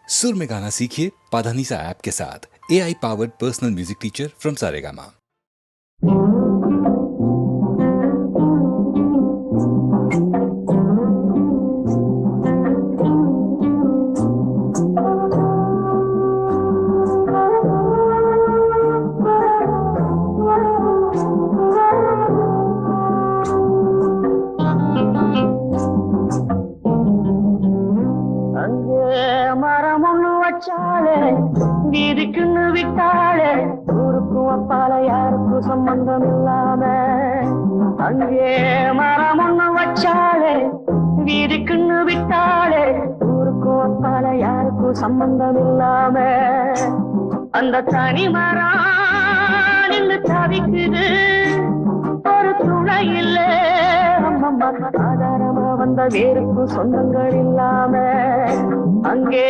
सुर में गाना सीखिए पाधानीसा ऐप के साथ। AI powered personal music teacher from Saregama. வீதிக்குன்னு விட்டாளே ஊருக்கும் அப்பால யாருக்கும் சம்பந்தம் இல்லாம அங்கே மரம் ஒண்ணு வச்சாளே வீதிக்குன்னு விட்டாளே ஊருக்கும் அப்பால யாருக்கும் சம்பந்தம் இல்லாம அந்த தனி மரம் நின்று தவிக்குது ஒரு துணை இல்ல அம்மம்மா ஆதாரமா வந்த வேருக்கும் சொந்தங்கள் இல்லாம அங்கே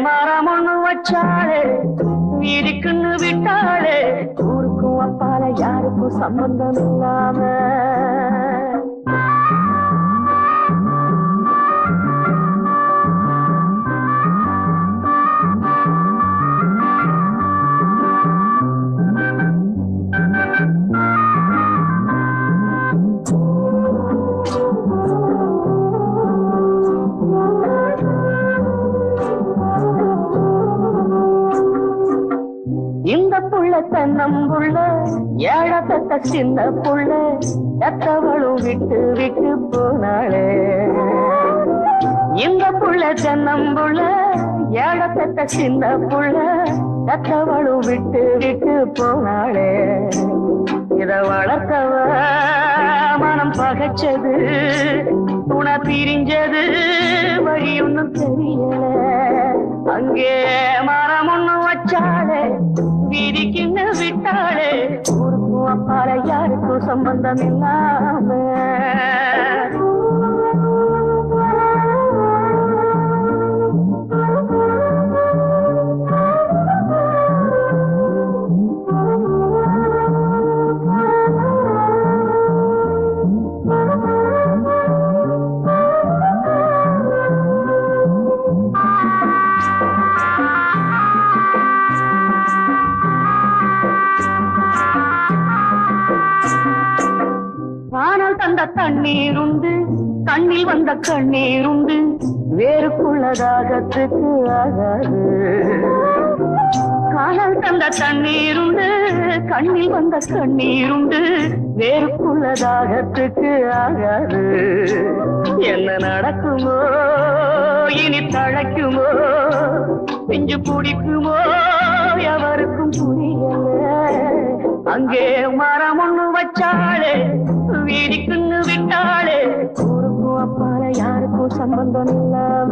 மரம் ஒண்ணு வச்சாளே வீதிக்குன்னு விட்டாளே ஊருக்கும் அப்பால யாருக்கும் சம்பந்தம் இல்லாம இந்த புள்ள தன்னம்புள்ள ஏழப்பட்ட சின்ன புள்ள எத்தவளும் விட்டு விட்டு போனாளே இந்த புள்ள தன்னம்புள்ள ஏழப்பட்ட சின்ன புள்ள எத்தவளும் விட்டு விட்டு போனாளே இத வளர்த்தவ மனம் பகைச்சது துணை பிரிஞ்சது வழி ஒன்னும் தெரியல அங்கே மரம் ஒண்ணு வச்சாளே வீதிக்குன்னு விட்டாளே ஊருக்கும் அப்பால யாருக்கும் சம்பந்தம் இல்லாம தண்ணீருண்டு கண்ணில் வந்த கண்ணீருண்டு வேறுக்குள்ளதாகத்துக்கு ஆகாது காணல் தந்த தண்ணீருண்டு கண்ணில் வந்த கண்ணீருண்டு வேறுக்குள்ளதாகத்துக்கு ஆகாது என்ன நடக்குமோ இனி தழைக்குமோ பிஞ்சு பிடிக்குமோ எவருக்கும் புரியல அங்கே மரம் ஒண்ணு வச்சாளே வீதிக்குன்னு விட்டாளே ஊருக்கும் அப்பால யாருக்கும் சம்பந்தம் இல்லாம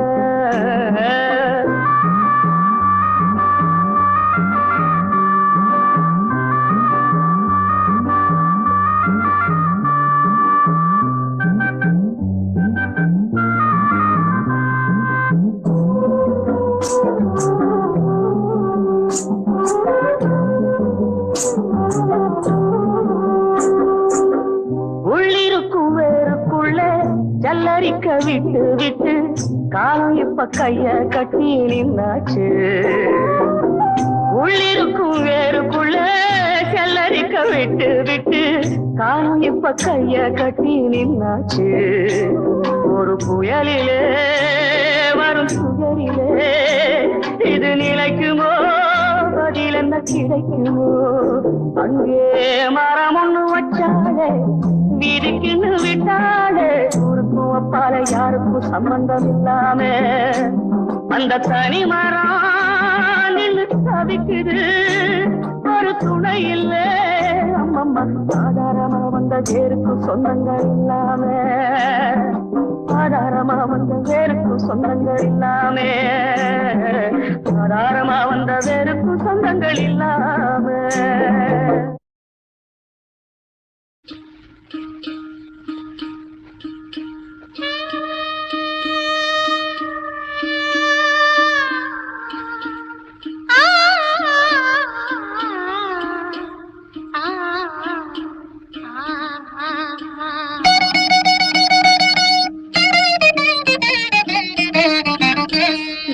ஜல்லரிக்க விட்டு விட்டு காலம் இப்ப கைய கட்டி நின்னாச்சு உள்ளிருக்கும் வேறுக்குள்ள ஜல்லரிக்க விட்டு விட்டு காலம் இப்ப கைய கட்டி நின்னாச்சு ஒரு புயலிலே வரும் சுயரிலே இது நிலைக்குமோ பதில் என்ன கிடைக்குமோ அங்கே மரம் ஒண்ணு வச்சாலே வீதிக்குன்னு விட்டாளே ஊருக்கும் அப்பால யாருக்கும் சம்பந்தம் இல்லாம அந்த தனி மரம் நின்று தவிக்குது ஒரு துணை இல்ல அம்மம்மா ஆதாரமா வந்த வேருக்கும் சொந்தங்கள் இல்லாம ஆதாரமா வந்த வேருக்கும் சொந்தங்கள் இல்லாம ஆதாரமா வந்த வேருக்கும் சொந்தங்கள் இல்லாம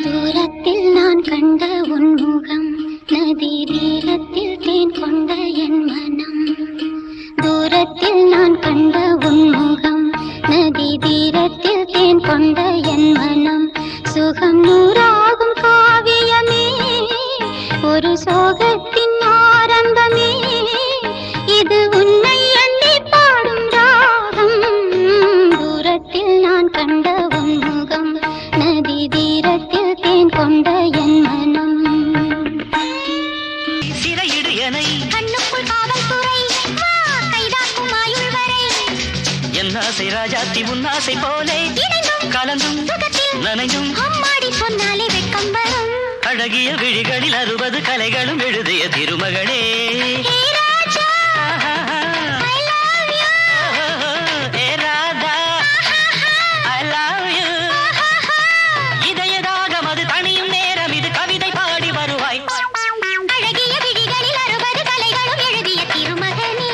தூரத்தில் நான் கண்ட உன்முகம் நதி தீரத்தில் தேன் கொண்ட என் மனம் தூரத்தில் நான் கண்ட உன்முகம் நதி தீரத்தில் தேன் கொண்ட என் மனம் சுகம் நூறாகும் காவியமே ஒரு சோகத்தின் ஆரம்பமே இது உன்னை எண்ணி பாடும் ராகம் தூரத்தில் நான் கண்ட உன்முகம் நதி தீரத்தில் தேன் கொண்ட என் மனம் சிறையிடு எனை கண்ணுக்குள் காவல்துறை கைதாக்கும் ஆயுள் வரை என் ஆசை ராஜாத்தி உன்னாசை போலே கலந்தும் நனைந்தும் அம்மாடி சொன்னாலே வெட்கம் வரும் அழகிய விழிகளில் 60 கலைகளும் எழுதிய திருமகளே ஹே ராஜா I love you A Radha I love you இதயதாகம் அது தனியும் நேரம் இது கவிதை பாடி வருவாய் அழகிய விழிகளில் 60 கலைகளும் எழுதிய திருமகனே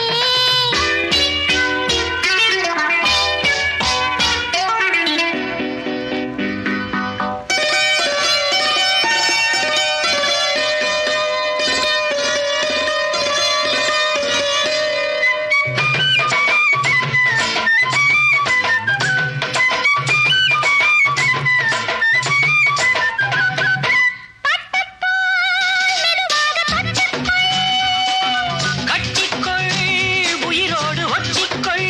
கட்டிக்கொள் உயிரோடு ஒட்டிக்கொள்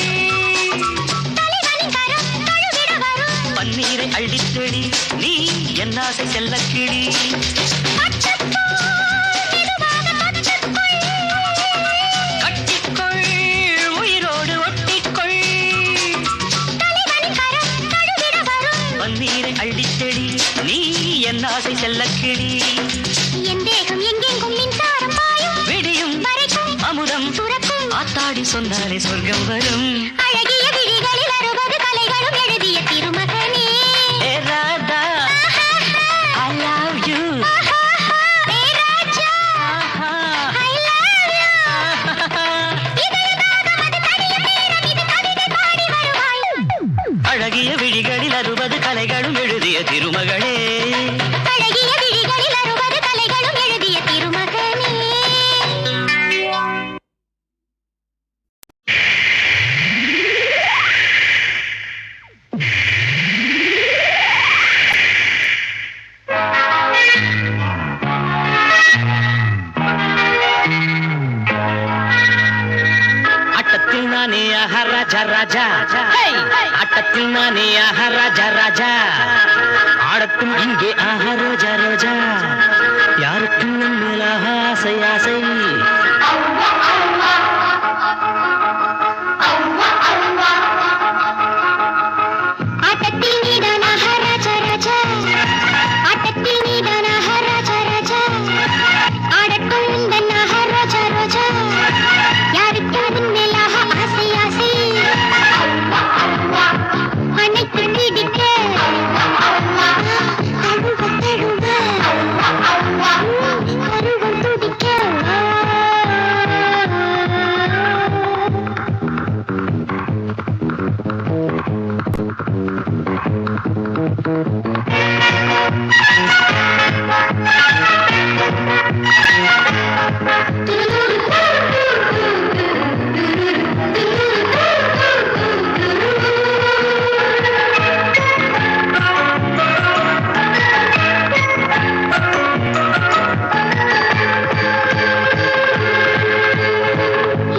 தலைவனின் கரம் தழுவிட வரும் பன்னீரை அள்ளித்தெளி நீ என் ஆசை செல்லக்கிளி கட்டிக்கொள் உயிரோடு ஒட்டிக்கொள் தலைவனின் கரம் தழுவிட வரும் பன்னீரை அள்ளித்தெளி நீ என் ஆசை செல்லக்கிளி என் தேகம் எங்கெங்கும் மின்சாரம் பாயும் விடியும் வரைக்கும் அமுதம் துறக்கும் ஆத்தாடி சொன்னாலே சொர்க்கம் வரும் அழகிய விழிகளில் 60 கலைகளும் எழுதிய திருமகனே ஏ Radha I love you hey Raja I love you இதயதாகம் அது தனியும் நேரம் இது கவிதை பாடி வருவாய் அழகிய விழிகளில் 60 கலைகளும் எழுதிய திருமகளே அழகிய விழிகளில் 60 கலைகளும் எழுதிய திருமகனே அட்டத்தில் நானே ஆஹா ராஜா ராஜா அட்டத்தில் நானே ஆஹா ராஜா ராஜா ஆடட்டும் இங்கே ஆஹா ரோஜா ரோஜா யாருக்கும் நம்மில் ஆஹா ஆசை ஆசை ஆட்டத்தில் நீதானாக ராஜா ராஜா ஆட்டத்தில் நீதானாக ராஜா ராஜா ஆடட்டும் உந்தன்னாக ரோஜா ரோஜா யாருக்கு அதன் மேலாக ஆசை ஆசை அனைத்து பிடிக்க தழுவ தழுவ கருவம் துடிக்க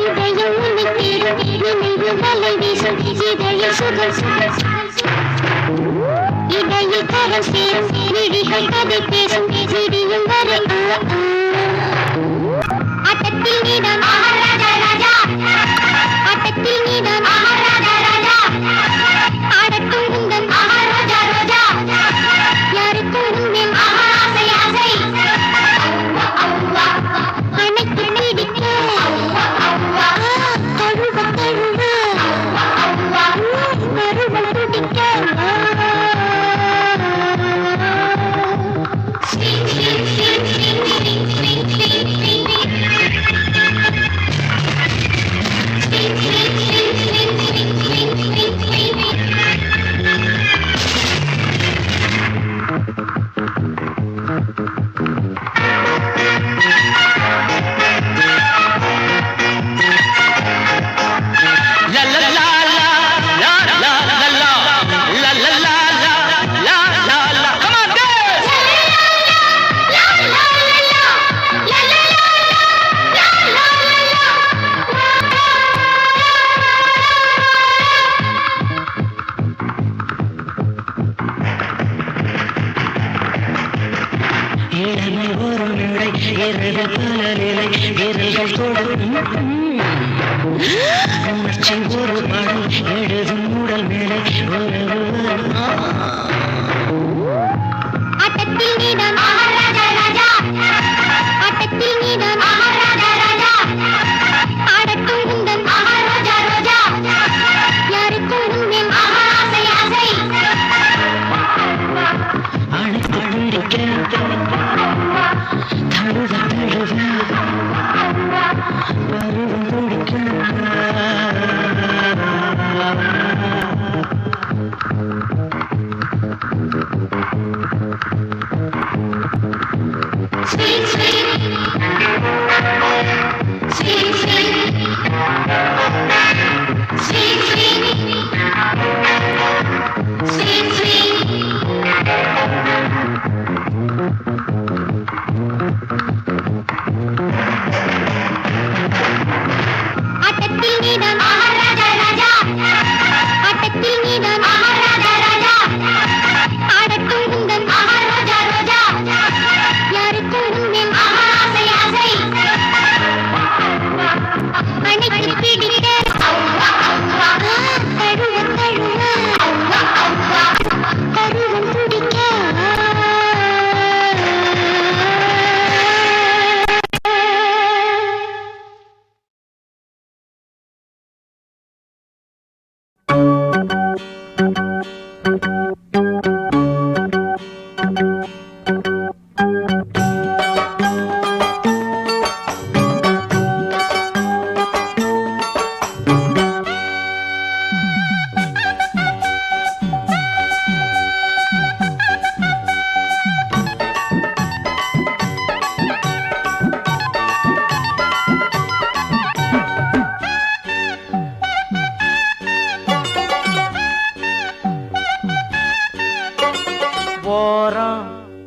இதயம் உன்னை தேடும் நினைவு வலை வீசும் இதய சுகம் இடையில் கரம் சேரும் விழிகள் கதை பேசும் விடியும் வரை ஆட்டத்தில் நீதான் ராஜா ராஜா ஆட்டத்தில் நீதான் ராஜா ராஜா ஆடட்டும் உந்தன் ரோஜா ரோஜா யாருக்கும் உன்மேல் ஆசை ஆசை அனைத்து பிடிக்க தழுவ தழுவ கருவம் துடிக்க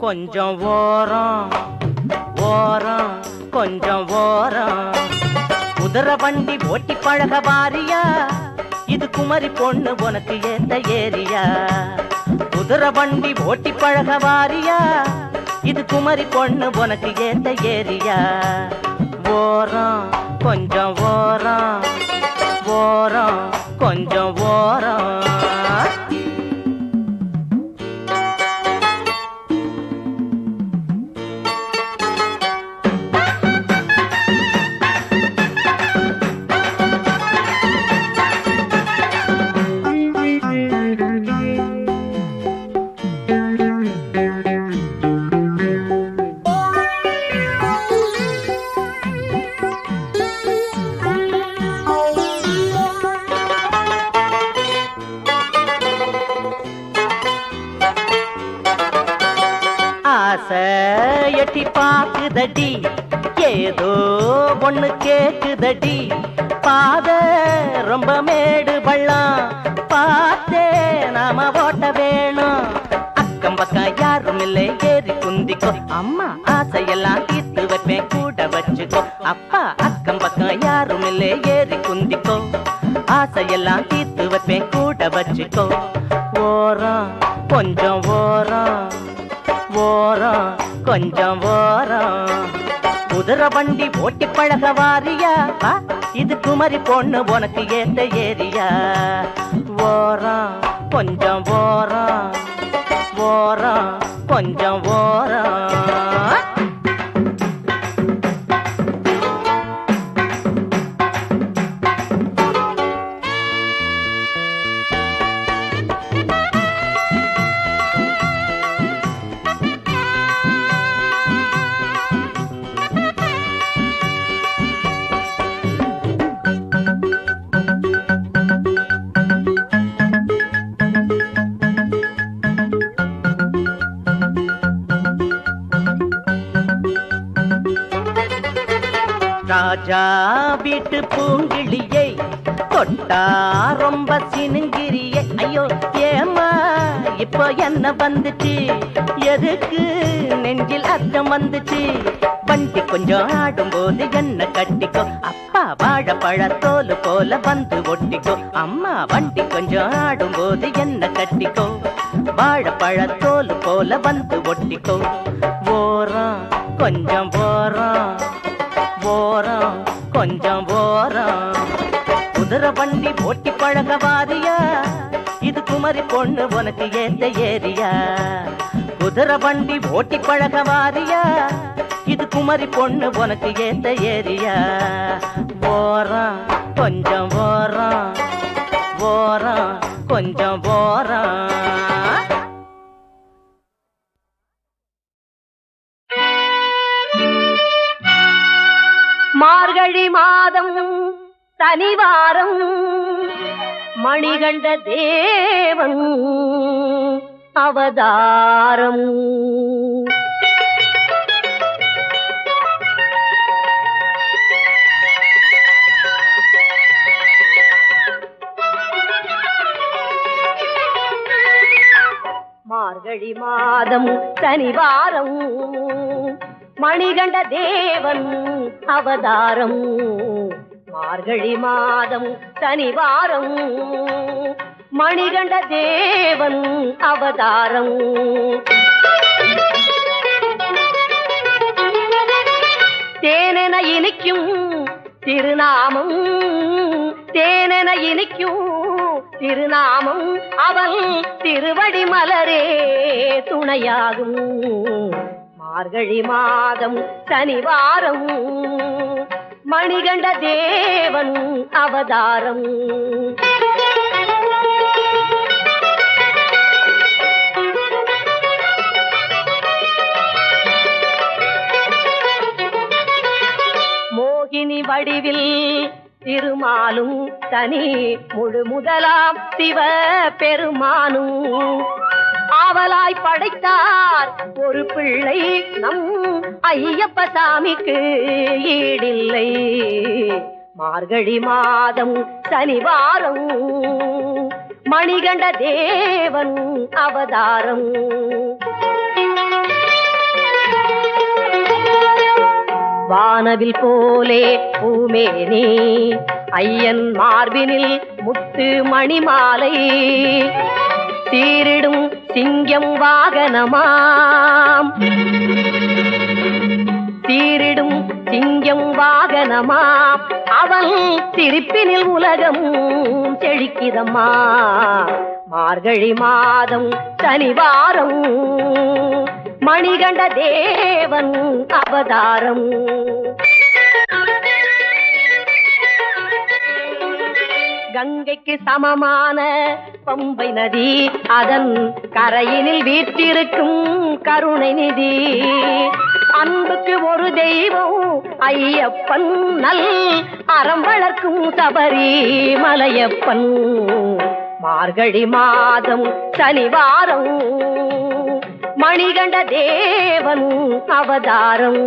கொஞ்சம் ஓரம் ஓரம் கொஞ்சம் ஓரம் குதிரை வண்டி ஓட்டி பழக வாரியா இது குமரி பொண்ணு உனக்கு ஏத்த ஏரியா குதிரை வண்டி ஓட்டி பழக வாரியா இது குமரி பொண்ணு உனக்கு ஏத்த ஏரியா ஓரம் கொஞ்சம் ஓரம் ஓரம் கொஞ்சம் ஓரம் எட்டி பாக்குதடி ஏதோ ஒண்ணு கேக்குதடி பாத ரொம்ப மேடு பள்ளம் பார்த்தே நாம ஓட்ட வேணும் அக்கம் பக்கம் யாரும் இல்லை ஏறி குந்திக்கோ அம்மா ஆசையெல்லாம் தீர்த்து வைப்பேன் கூட வச்சுக்கோ அப்பா அக்கம் பக்கம் யாரும் இல்லை ஏறி குந்திக்கோ ஆசையெல்லாம் தீர்த்து வைப்பேன் கூட வச்சுக்கோ ஓரம் கொஞ்சம் ஓரம் ஓரம் கொஞ்சம் ஓரம் குதிரை வண்டி ஓட்டி பழக வாரியா இது குமரி பொண்ணு உனக்கு ஏத்த ஏரியா ஓரம் கொஞ்சம் ஓரம் ஓரம் கொஞ்சம் ஓரம் ராஜா வீட்டு பூங்கிளியை தொட்டா ரொம்ப சினுங்கிரியே. ஐயோ ஏமா இப்போ என்ன வந்துச்சு, எதுக்கு நெஞ்சில் அர்த்தம் வந்துச்சு? வண்டி கொஞ்சம் ஆடும்போது என்ன கட்டிக்கோ, அப்பா வாழைப்பழத்தோல் போல வந்து ஒட்டிக்கோ. அம்மா வண்டி கொஞ்சம் ஆடும்போது என்ன கட்டிக்கோ, வாழைப்பழத்தோல் போல வந்து ஒட்டிக்கோ. ஓரம் கொஞ்சம் ஓரம், ஓரம் கொஞ்சம் ஓரம். குதிரை வண்டி ஓட்டி பழக வாரியா, இது குமரி பொண்ணு உனக்கு ஏத்த ஏரியா. குதிரை வண்டி ஓட்டி பழக வாரியா, இது குமரி பொண்ணு உனக்கு ஏத்த ஏரியா. ஓரம் கொஞ்சம் ஓரம், ஓரம் கொஞ்சம் ஓரம். மார்கழி மாதம் சனிவாரம், மணிகண்ட தேவன் அவதாரம். மார்கழி மாதம் சனிவாரம், மணிகண்ட தேவன் அவதாரம். மார்கழி மாதம் சனிவாரம், மணிகண்ட தேவன் அவதாரம். தேனென இனிக்கும் திருநாமம், தேனென இனிக்கும் திருநாமம், அவன் திருவடி மலரே துணையாகும். மார்கழி மாதம் சனிவாரம், மணிகண்ட தேவன் அவதாரம். மோகினி வடிவில் திருமாலும், தனி முழு முதலாம் சிவ பெருமானும் ஆவலாய் படைத்தார் ஒரு பிள்ளை. நம் ஐயப்ப சாமிக்கு ஈடில்லை. மார்கழி மாதம் சனிவாரம், மணிகண்ட தேவன் அவதாரம். வானவில் போலே பூமேனி, ஐயன் மார்பினில் முத்து மணிமாலை. சீரிடும் சிங்கம் வாகனமாம், சீரிடும் சிங்கம் வாகனமாம், அவன் சிரிப்பினில் உலகம் செழிக்கிதம்மா. மார்கழி மாதம் சனிவாரம், மணிகண்ட தேவன் அவதாரம். கங்கைக்கு சமமான பம்பை நதி, அதன் கரையினில் வீற்றிருக்கும் கருணை நிதி. அன்புக்கு ஒரு தெய்வம் ஐயப்பன், நல் அறம் வளர்க்கும் சபரி மலையப்பன். மார்கழி மாதம் சனிவாரம், மணிகண்ட தேவன் அவதாரம்.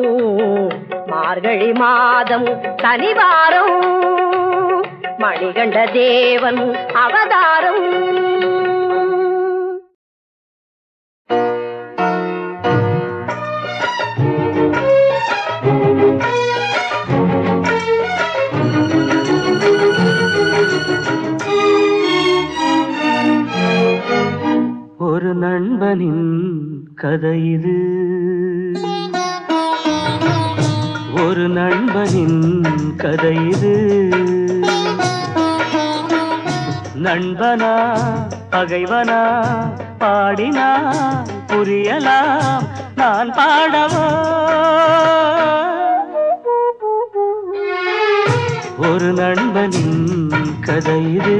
மார்கழி மாதம் சனிவாரம், மணிகண்ட தேவன் அவதாரம். ஒரு நண்பனின் கதை இது, ஒரு நண்பனின் கதை இது. நண்பனா பகைவனா பாடினா புரியலாம், நான் பாடவா? ஒரு நண்பனின் கதை இது.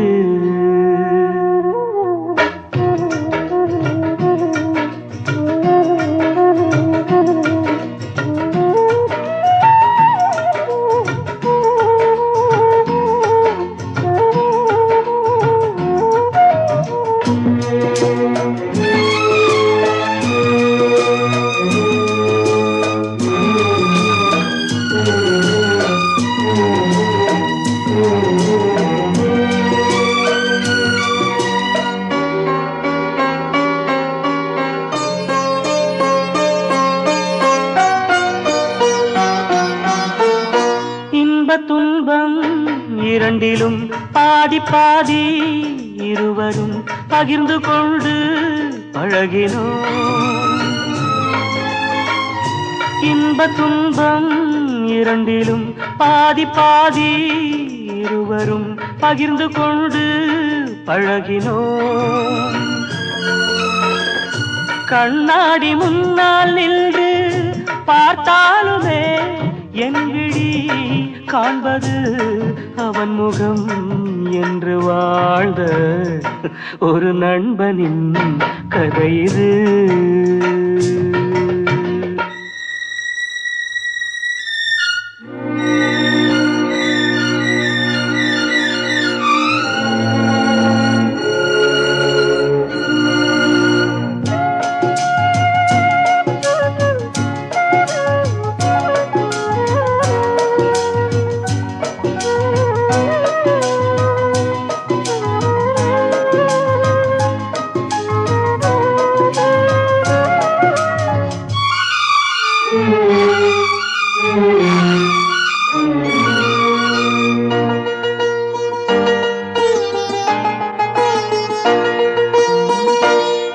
இரண்டிலும் பாதி பாதி இருவரும் பகிர்ந்து கொண்டு பழகினோம். இன்ப துன்பம் இரண்டிலும் பாதி பாதி இருவரும் பகிர்ந்து கொண்டு பழகினோம். கண்ணாடி முன்னால் நின்று பார்த்தாலுமே என் விழி காண்பது அவன் முகம் என்று வாழ்ந்த ஒரு நண்பனின் கதை இது.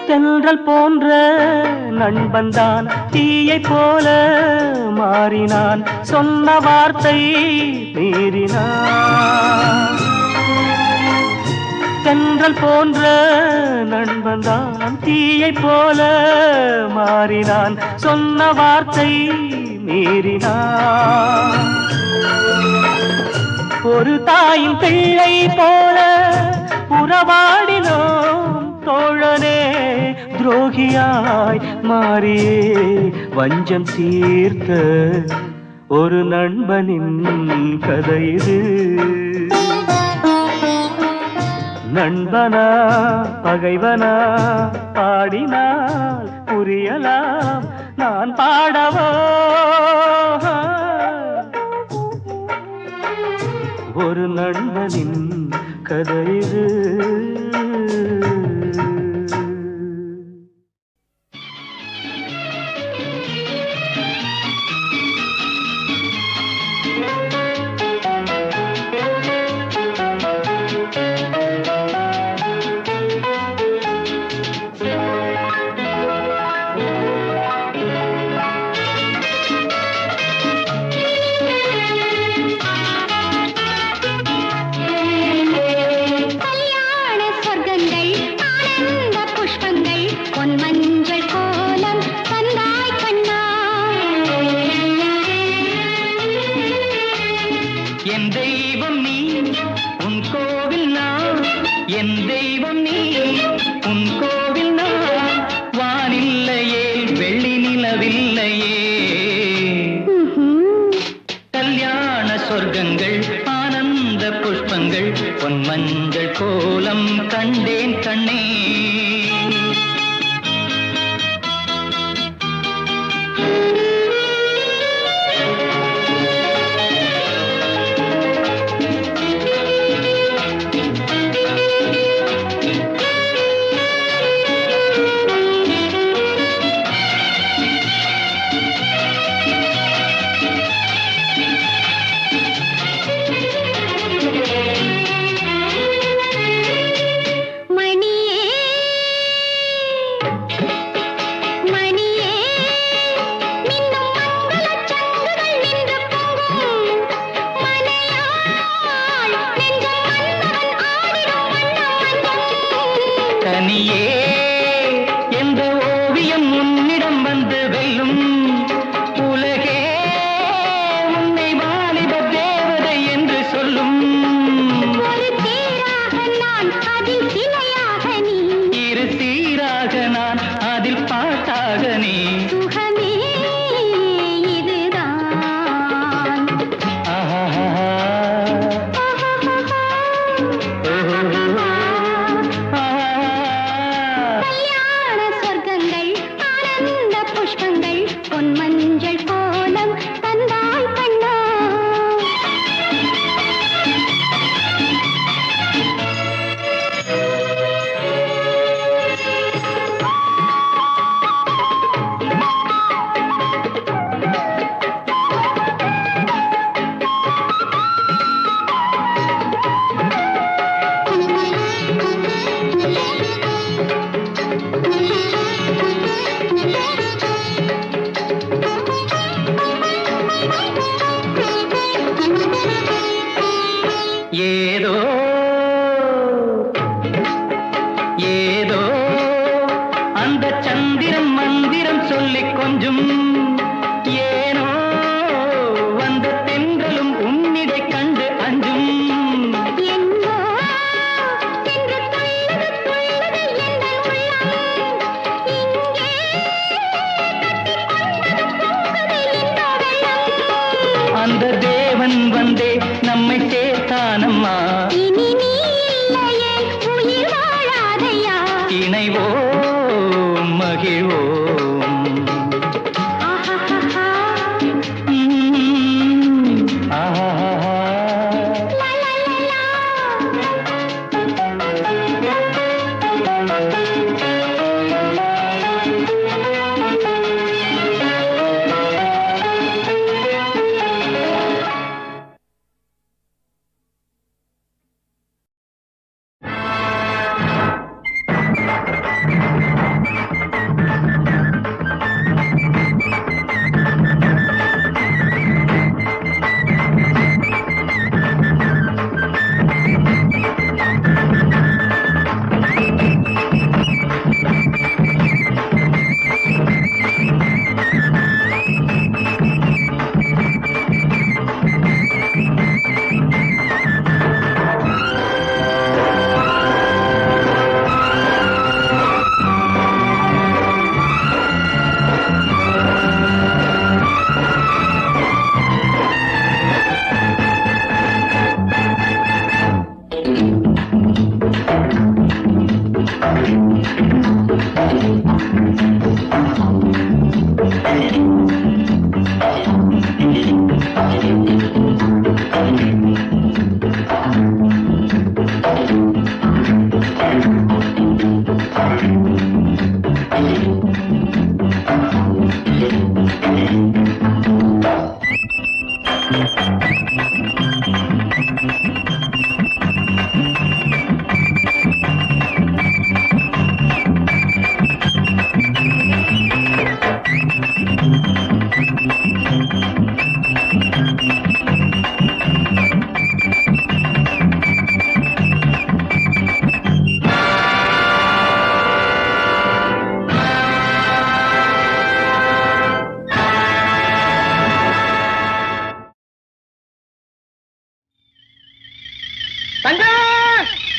தென்றல் போன்ற நண்பன்தான் தீயை போல மாறினான், சொன்ன வார்த்தை மீறினான். தென்றல் போன்ற நண்பன்தான் தீயை போல மாறினான், சொன்ன வார்த்தை மீறினான். ஒரு தாயின் பிள்ளை போல உறவாடினோம் தோழனே, துரோகியாய் மாறியே வஞ்சம் தீர்த்த ஒரு நண்பனின் கதை இது. நண்பனா பகைவனா பாடினால் புரியலாம், நான் பாடவோ ஒரு நண்பனின் கதை இது.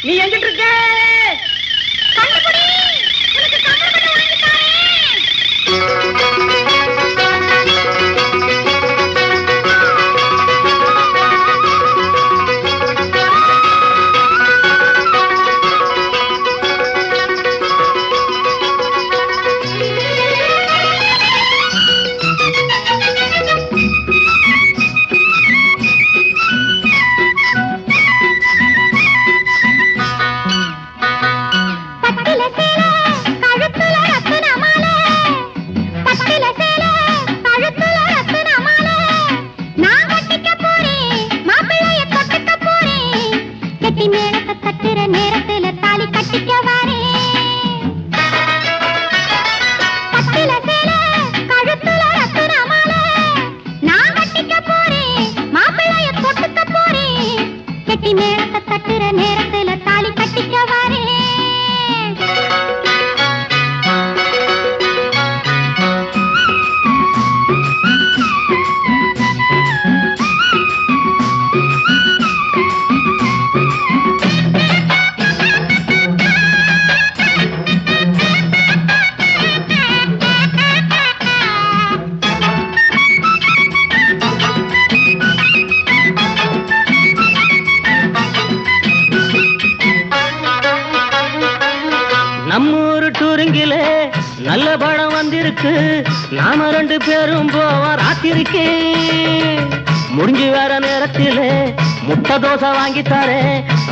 நீ எங்கிட்டு இருக்க? நம்மூரு டூரிங்கிலே நல்ல படம் வந்திருக்கு. நாம 2 பேரும் போவோம் ராத்திரிக்கு. முடிஞ்சு வர நேரத்திலே முட்டை தோசை வாங்கித்தாரே.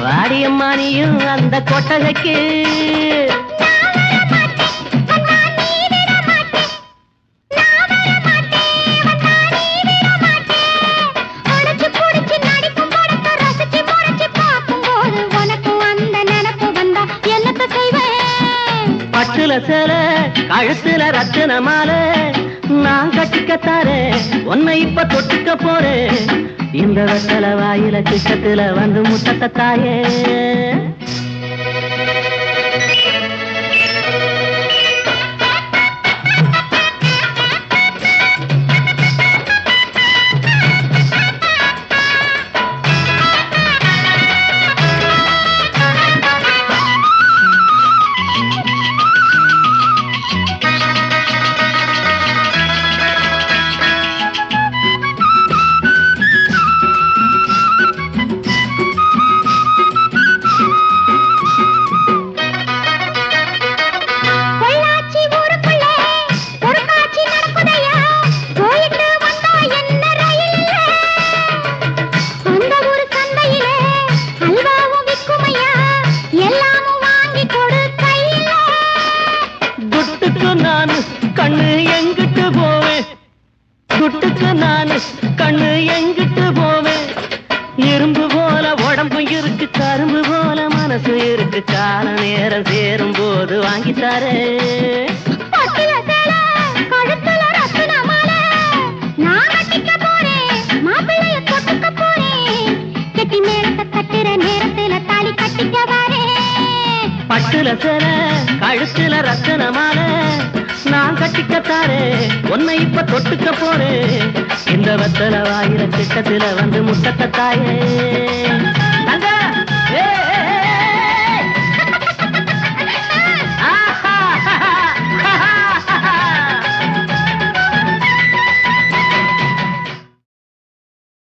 வாடியம்மா நீயும் அந்த கொட்டகைக்கு. பட்டுல சேல கழுத்துல ரத்தின மாலை நான் கட்டிக்கத்தாரே. உன்னை இப்ப தொட்டுக்க போறேன். இந்த வெத்தல வாயில கிட்டத்துல வந்து முட்டத்தை தாயே. கண்ணு எங்கிட்டு போவேன்? துட்டுக்கு நானு கண்ணு எங்கிட்டு போவேன்? இரும்பு போல உடம்பு இருக்கு, கரும்பு போல மனசு இருக்கு. கால நேரம் சேரும் போது வாங்கித்தாரே. பட்டுல சேல கழுத்துல ரத்தன மாலை நான் கட்டிக்கத்தாரே. உன்னை இப்ப தொட்டுக்க போறேன். இந்த வெத்தல வாயில கிட்டத்துல வந்து முட்டத்தை தாயே.